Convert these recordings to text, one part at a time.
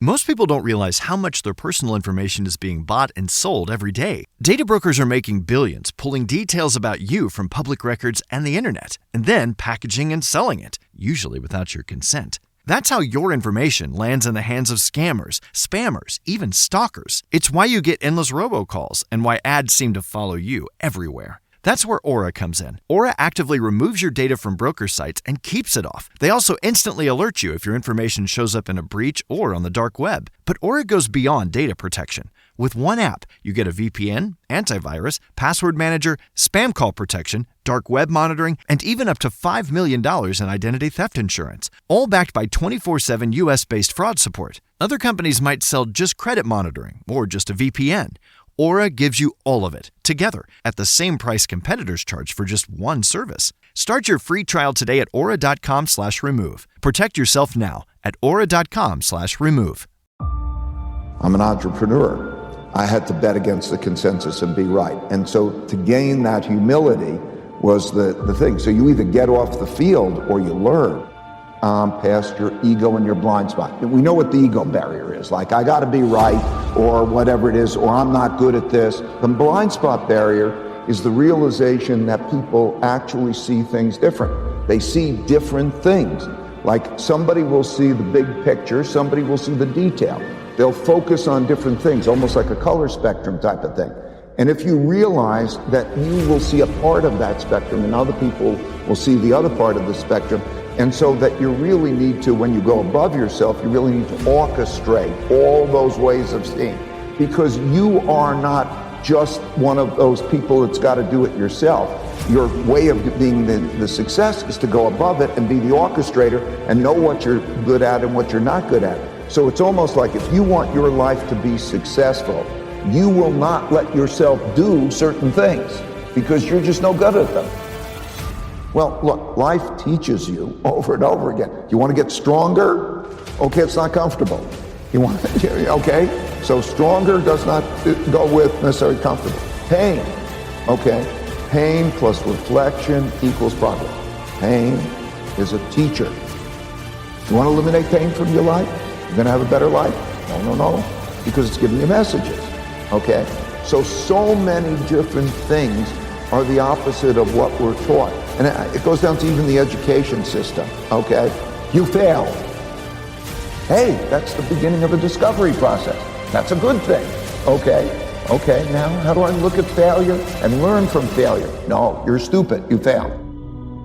Most people don't realize how much their personal information is being bought and sold every day. Data brokers are making billions, pulling details about you from public records and the internet, and then packaging and selling it, usually without your consent. That's how your information lands in the hands of scammers, spammers, even stalkers. It's why you get endless robocalls and why ads seem to follow you everywhere. That's where Aura comes in. Aura actively removes your data from broker sites and keeps it off. They also instantly alert you if your information shows up in a breach or on the dark web. But Aura goes beyond data protection. With one app, you get a VPN, antivirus, password manager, spam call protection, dark web monitoring, and even up to $5 million in identity theft insurance, all backed by 24/7 US-based fraud support. Other companies might sell just credit monitoring or just a VPN. Aura gives you all of it, together, at the same price competitors charge for just one service. Start your free trial today at aura.com/remove. Protect yourself now at aura.com/remove. I'm an entrepreneur. I had to bet against the consensus and be right. And so to gain that humility was the thing. So you either get off the field or you learn past your ego and your blind spot. We know what the ego barrier is. Like, I got to be right, or whatever it is, or I'm not good at this. The blind spot barrier is the realization that people actually see things different. They see different things. Like, somebody will see the big picture, somebody will see the detail. They'll focus on different things, almost like a color spectrum type of thing. And if you realize that you will see a part of that spectrum and other people will see the other part of the spectrum, and so that you really need to, when you go above yourself, you really need to orchestrate all those ways of seeing, because you are not just one of those people that's got to do it yourself. Your way of being the success is to go above it and be the orchestrator and know what you're good at and what you're not good at. So it's almost like, if you want your life to be successful, you will not let yourself do certain things because you're just no good at them. Well, look, life teaches you over and over again. You want to get stronger? Okay, it's not comfortable. You want, okay? So stronger does not go with necessarily comfortable. Pain, okay? Pain plus reflection equals progress. Pain is a teacher. You want to eliminate pain from your life? You're going to have a better life? No, because it's giving you messages, okay? So many different things are the opposite of what we're taught. And it goes down to even the education system, okay? You failed. Hey, that's the beginning of a discovery process. That's a good thing, okay? Now how do I look at failure and learn from failure? No, you're stupid, you failed.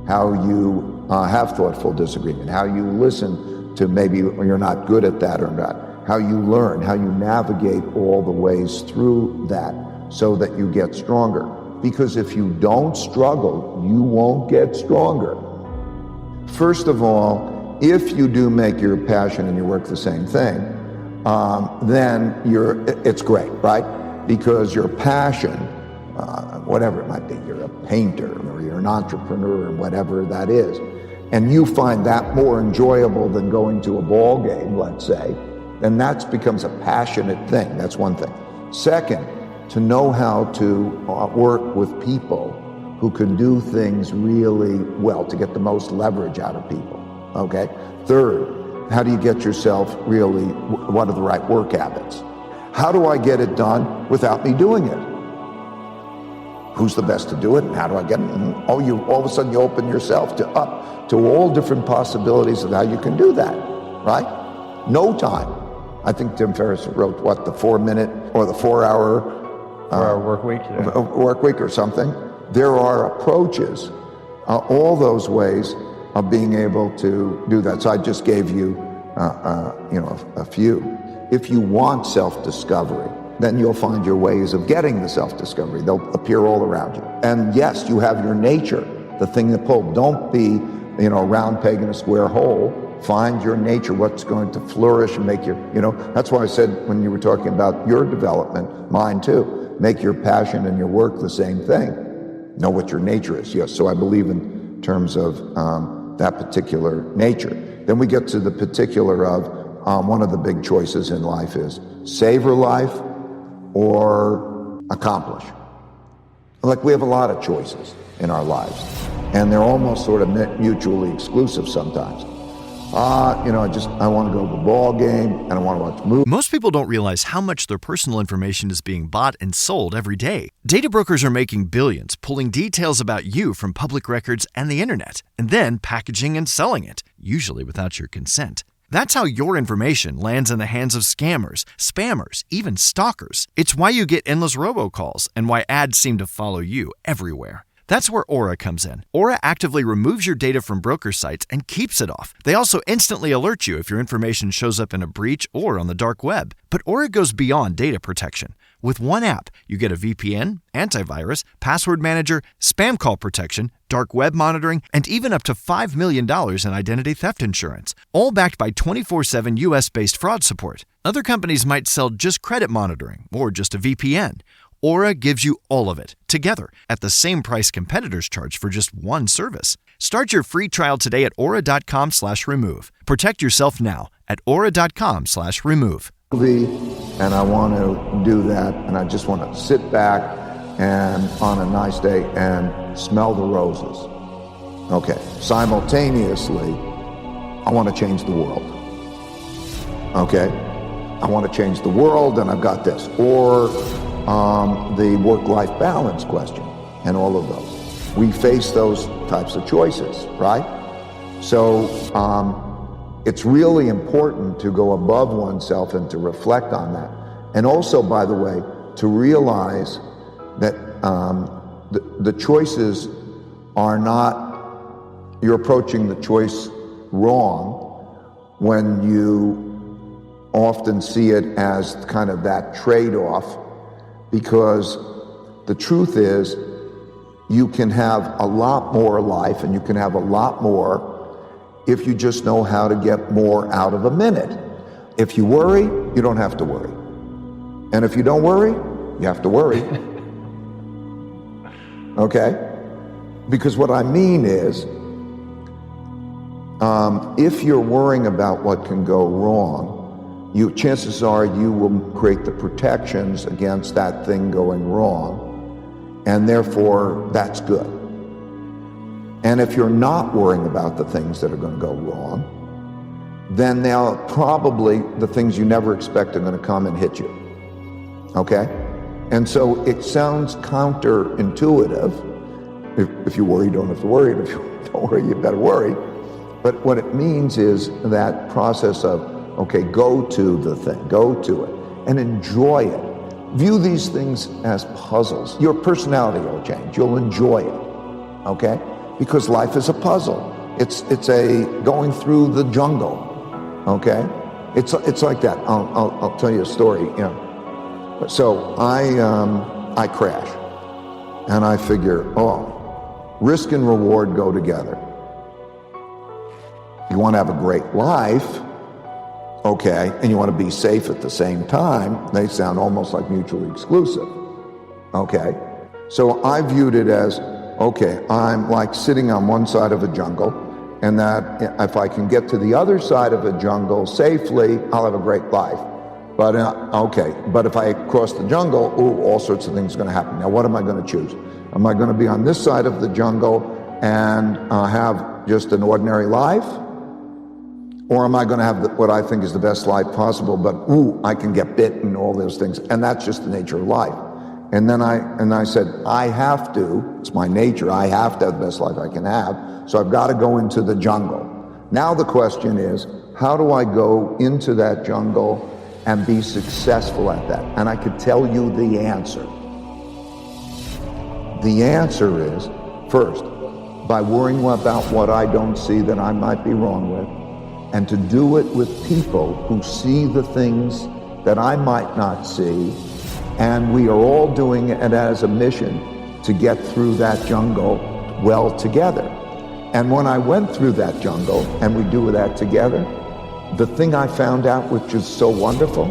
How you have thoughtful disagreement, how you listen to maybe you're not good at that or not, how you learn, how you navigate all the ways through that so that you get stronger. Because if you don't struggle, you won't get stronger. First of all, if you do make your passion and your work the same thing, then it's great, right? Because your passion, whatever it might be, you're a painter or you're an entrepreneur or whatever that is, and you find that more enjoyable than going to a ball game, let's say, then that becomes a passionate thing. That's one thing. Second, to know how to work with people who can do things really well to get the most leverage out of people, okay? Third, how do you get yourself really, what are the right work habits? How do I get it done without me doing it? Who's the best to do it, and how do I get it? And all of a sudden you open yourself up to all different possibilities of how you can do that, right? No time. I think Tim Ferriss wrote, the 4-minute or the 4-hour work week, work week or something. There are approaches, all those ways of being able to do that. So I just gave you, a few. If you want self-discovery, then you'll find your ways of getting the self-discovery. They'll appear all around you. And yes, you have your nature, the thing that pulls. Don't be, a round peg in a square hole. Find your nature, what's going to flourish and make your, that's why I said when you were talking about your development, mine too, make your passion and your work the same thing. Know what your nature is. Yes, so I believe in terms of that particular nature. Then we get to the particular of one of the big choices in life is savor life or accomplish. Like, we have a lot of choices in our lives, and they're almost sort of mutually exclusive sometimes. I want to go to the ball game and I want to watch movies. Most people don't realize how much their personal information is being bought and sold every day. Data brokers are making billions, pulling details about you from public records and the internet, and then packaging and selling it, usually without your consent. That's how your information lands in the hands of scammers, spammers, even stalkers. It's why you get endless robocalls and why ads seem to follow you everywhere. That's where Aura comes in. Aura actively removes your data from broker sites and keeps it off. They also instantly alert you if your information shows up in a breach or on the dark web. But Aura goes beyond data protection. With one app, you get a VPN, antivirus, password manager, spam call protection, dark web monitoring, and even up to $5 million in identity theft insurance, all backed by 24/7 US-based fraud support. Other companies might sell just credit monitoring or just a VPN. Aura gives you all of it, together, at the same price competitors charge for just one service. Start your free trial today at aura.com/remove. Protect yourself now at aura.com/remove. And I want to do that, and I just want to sit back and on a nice day and smell the roses. Okay, simultaneously, I want to change the world. Okay, I want to change the world, and I've got this. Or the work-life balance question, and all of those. We face those types of choices, right? So it's really important to go above oneself and to reflect on that. And also, by the way, to realize that the choices are not, you're approaching the choice wrong when you often see it as kind of that trade-off. Because the truth is, you can have a lot more life and you can have a lot more if you just know how to get more out of a minute. If you worry, you don't have to worry. And if you don't worry, you have to worry. Okay? Because what I mean is, if you're worrying about what can go wrong, chances are you will create the protections against that thing going wrong, and therefore that's good. And if you're not worrying about the things that are going to go wrong, then they'll probably, the things you never expect are going to come and hit you. Okay? And so it sounds counterintuitive. If you worry, you don't have to worry. And if you don't worry, you better worry. But what it means is that process of, okay, go to the thing, go to it, and enjoy it. View these things as puzzles. Your personality will change. You'll enjoy it, okay? Because life is a puzzle. It's a going through the jungle, okay? It's like that. I'll tell you a story. You know, so I crash, and I figure, risk and reward go together. You want to have a great life, okay, and you want to be safe at the same time. They sound almost like mutually exclusive, okay? So I viewed it as, okay, I'm like sitting on one side of a jungle, and that if I can get to the other side of a jungle safely, I'll have a great life. But, but if I cross the jungle, all sorts of things are going to happen. Now, what am I going to choose? Am I going to be on this side of the jungle and have just an ordinary life? Or am I going to have what I think is the best life possible, but I can get bit and all those things, and that's just the nature of life. And then I said, I have to, it's my nature, I have to have the best life I can have, so I've got to go into the jungle. Now the question is, how do I go into that jungle and be successful at that? And I could tell you the answer. The answer is, first, by worrying about what I don't see that I might be wrong with, and to do it with people who see the things that I might not see, and we are all doing it as a mission to get through that jungle well together. And when I went through that jungle, and we do that together, the thing I found out, which is so wonderful,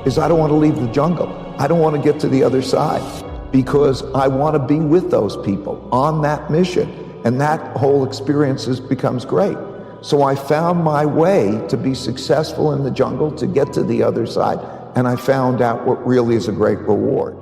is I don't want to leave the jungle. I don't want to get to the other side, because I want to be with those people on that mission, and that whole experience becomes great. So I found my way to be successful in the jungle, to get to the other side, and I found out what really is a great reward.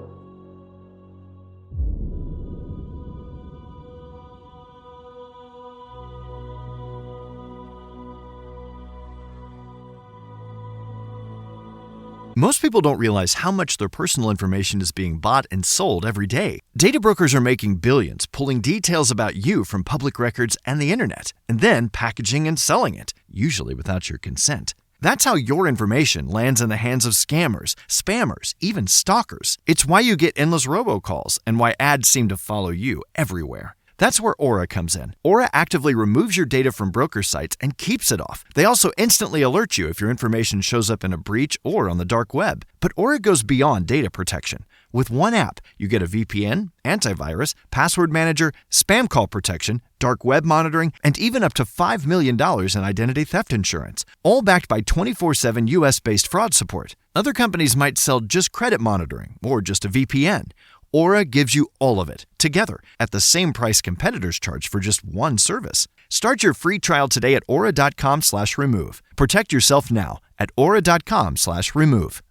Most people don't realize how much their personal information is being bought and sold every day. Data brokers are making billions, pulling details about you from public records and the internet, and then packaging and selling it, usually without your consent. That's how your information lands in the hands of scammers, spammers, even stalkers. It's why you get endless robocalls and why ads seem to follow you everywhere. That's where Aura comes in. Aura actively removes your data from broker sites and keeps it off. They also instantly alert you if your information shows up in a breach or on the dark web. But Aura goes beyond data protection. With one app, you get a VPN, antivirus, password manager, spam call protection, dark web monitoring, and even up to $5 million in identity theft insurance, all backed by 24/7 US-based fraud support. Other companies might sell just credit monitoring or just a VPN. Aura gives you all of it, together, at the same price competitors charge for just one service. Start your free trial today at aura.com/remove. Protect yourself now at aura.com/remove.